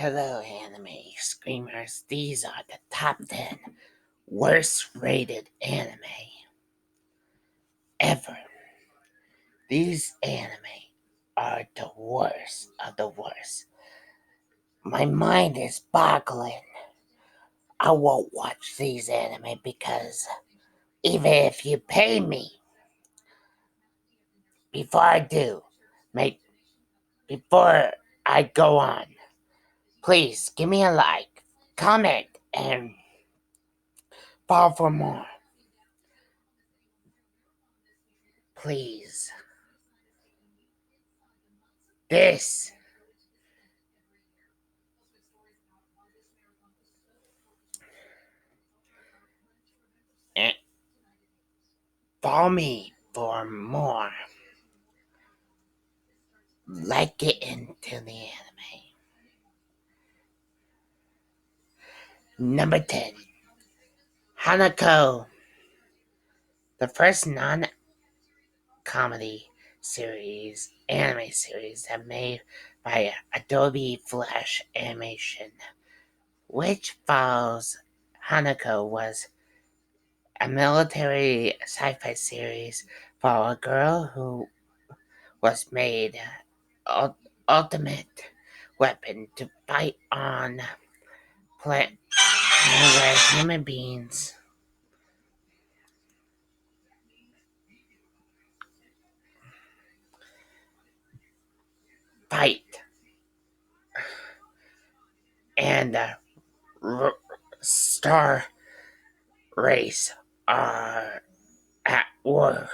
Hello, anime screamers. These are the top 10 worst rated anime ever. These anime are the worst of the worst. My mind is boggling. I won't watch these anime because even if you pay me, before I do, make before I go on, please give me a like, comment, and follow for more. Please. This and follow me for more. Let's get into the anime. Number 10. Hanako. The first non-comedy anime series that made by Adobe Flash Animation, which follows Hanako was a military sci-fi series for a girl who was made ultimate weapon to fight on planet where human beings fight and star race are at war.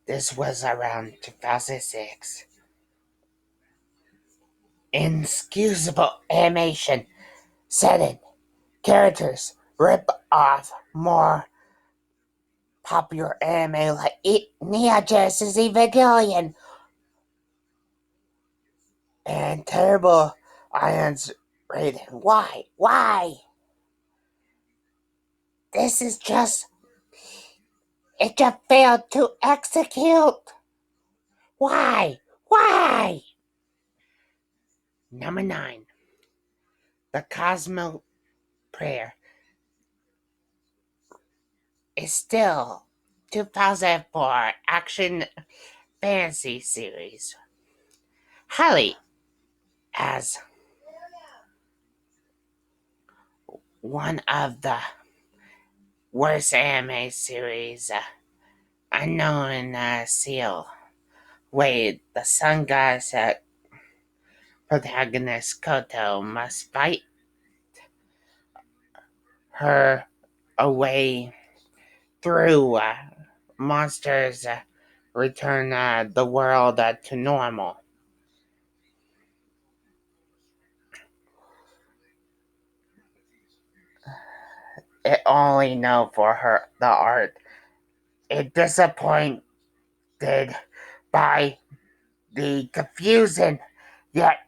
This was around 2006. Inexcusable animation setting. Characters rip off more popular anime like Neo Genesis Evangelion and terrible Iron's rating. Why? Why? This is just It just failed to execute. Why? Why? Number 9. The Cosmo Prayer is still 2004 action fantasy series. Highly as one of the worst anime series unknown seal. Wade, the sun god's protagonist Koto, must fight her away through monsters return the world to normal. It only know for her the art. It disappointed by the confusing yet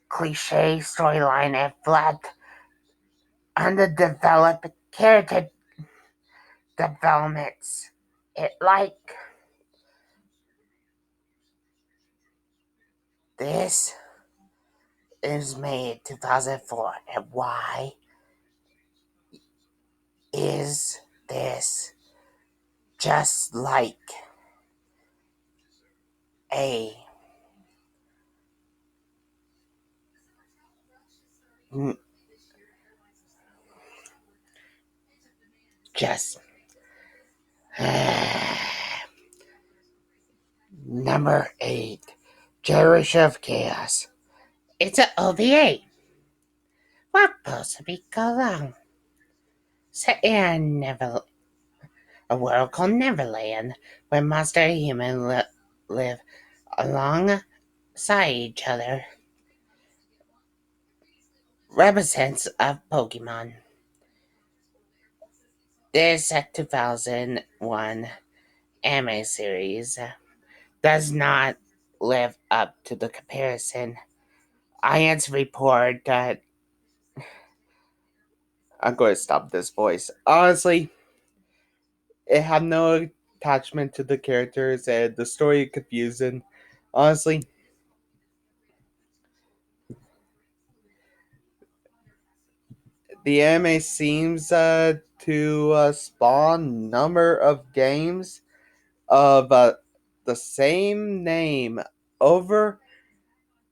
cliche storyline and flat underdeveloped character developments. It like this is made 2004, and why is this just like a just number 8, Generation of Chaos. It's an OVA. What's supposed to be going on? Set in a world called Neverland, where monster and human live alongside each other. Represents of Pokemon. This 2001 anime series does not live up to the comparison. IAN's report that I'm going to stop this voice. Honestly, it had no attachment to the characters and the story confusing. Honestly, the anime seems to spawn number of games of the same name over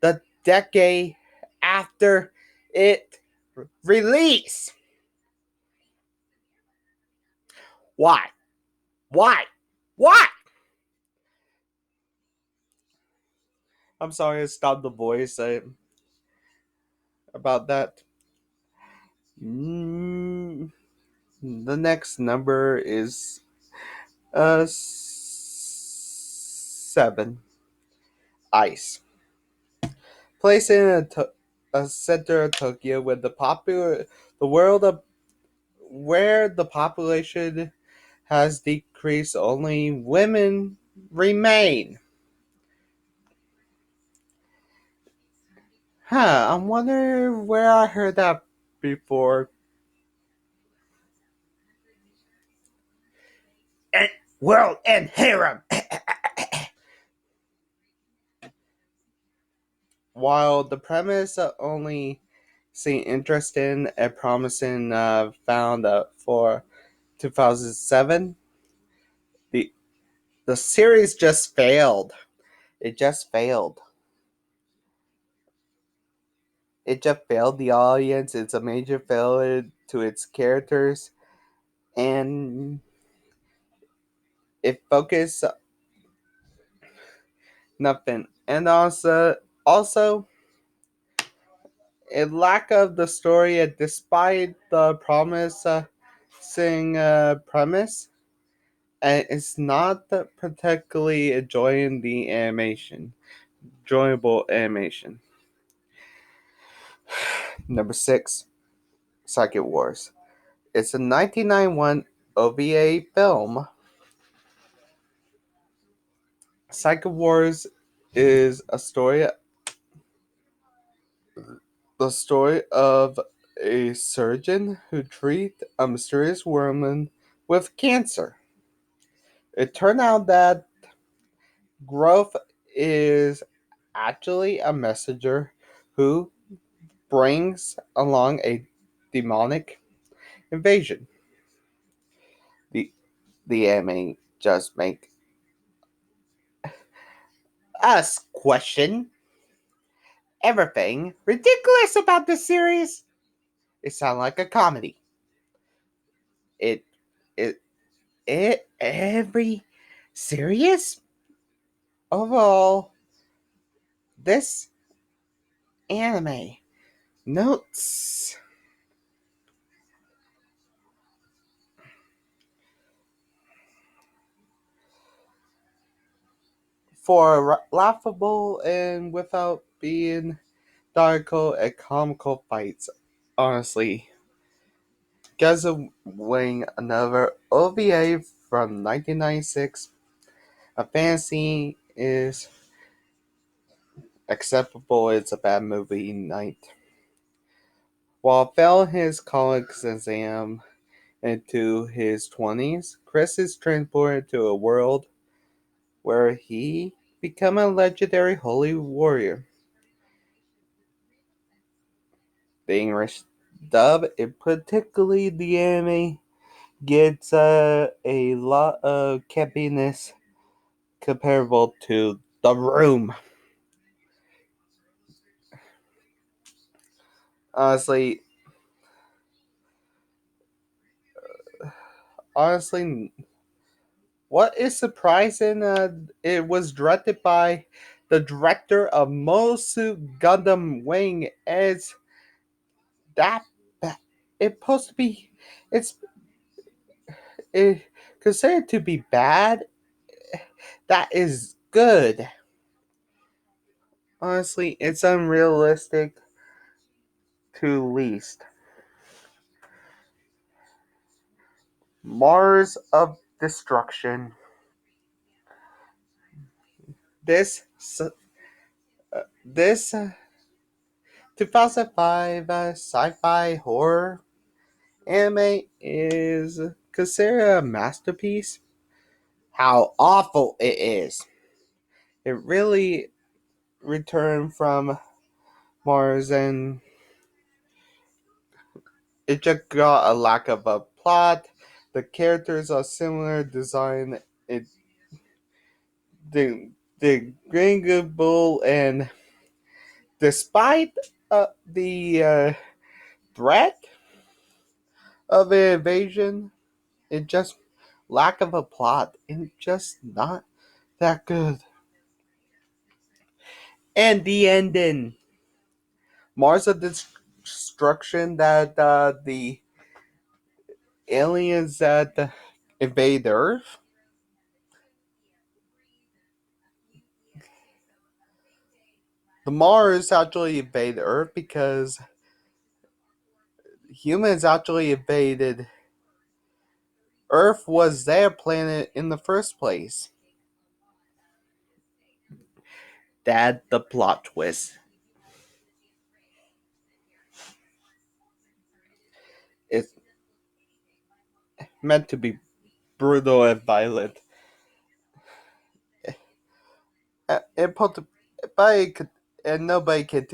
the decade after it release. Why? Why? Why? I'm sorry I stopped the voice about that. Mm, the next number is 7. Ice. Placed in a center of Tokyo with the world of where the population has decreased, only women remain. I wonder where I heard that before. World and harem. While the premise only seemed interesting and promising, found for 2007, the the series just failed. It just failed. It just failed the audience. It's a major failure to its characters, and it focused nothing. And also a lack of the story, despite the promising premise, and it's not particularly enjoying the animation, enjoyable animation. Number 6, Psychic Wars. It's a 1991 OVA film. Psychic Wars is the story of a surgeon who treats a mysterious woman with cancer. It turned out that growth is actually a messenger who brings along a demonic invasion. The the anime just make us question everything ridiculous about the series. It sounds like a comedy. It it every serious overall this anime notes for laughable and without being darko and comical fights. Honestly, Gaza Wing, another OVA from 1996. A fantasy is acceptable. It's a bad movie night. While failing his college exam into his 20s, Chris is transported to a world where he become a legendary holy warrior. The English dub, and particularly the anime, gets a lot of campiness comparable to The Room. Honestly, honestly, what is surprising, it was directed by the director of Mosu Gundam Wing. As that, it's supposed to be, it's it, considered to be bad. That is good. Honestly, it's unrealistic to least. Mars of Destruction. This this 2005 sci-fi horror anime is considered a masterpiece. How awful it is! It really returned from Mars and it just got a lack of a plot. The characters are similar design. It the Gringo Bull, and despite the threat of an invasion, it just lack of a plot and just not that good. And the ending, Mars of Destruction, that the aliens that invade Earth. The Mars actually invade Earth because humans actually invaded Earth was their planet in the first place. That the plot twist. It's meant to be brutal and violent. And put, nobody could, and nobody can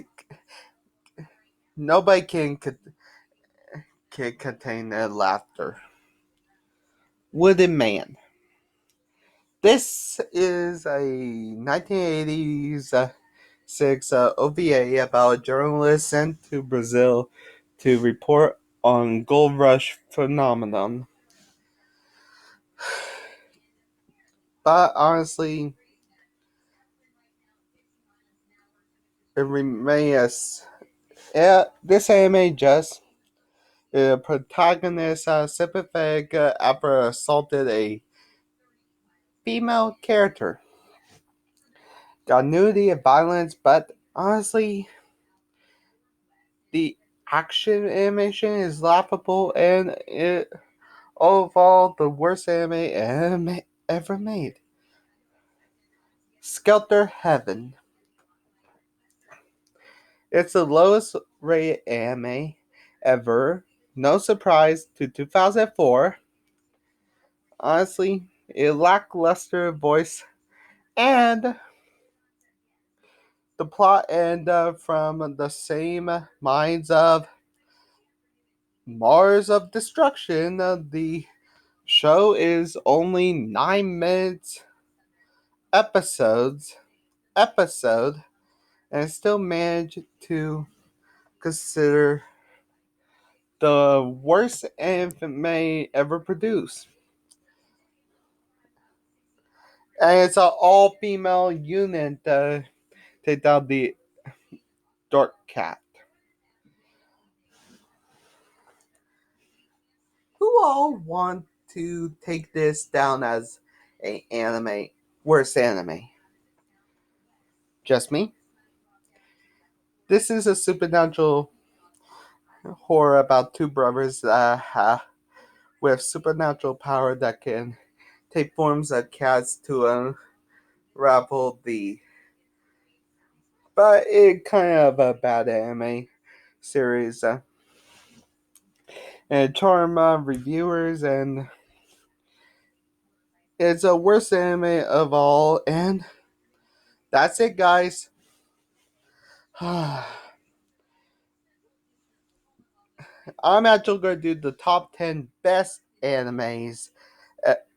contain their laughter. Wooden Man. This is a 1980s six OVA about a journalist sent to Brazil to report on gold rush phenomenon. But honestly, it remains. Yeah, this anime just protagonist sympathetic after assaulted a female character. Got nudity and violence, but honestly, the action animation is laughable, and it overall the worst anime ever made. Skelter Heaven. It's the lowest rated anime ever. No surprise to 2004. Honestly, a lackluster voice and the plot, and from the same minds of Mars of Destruction. The show is only 9 minutes episode and still managed to consider the worst anime ever produced. And it's an all female unit take down the Dark Cat. Who all want to take this down as a anime worst anime? Just me? This is a supernatural horror about two brothers with supernatural power that can take forms of cats to unravel the. But it kind of a bad anime series and charm reviewers, and it's a worst anime of all. And that's it, guys. I'm actually going to do the top 10 best animes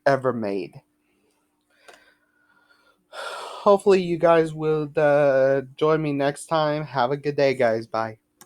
ever made. Hopefully, you guys will join me next time. Have a good day, guys. Bye.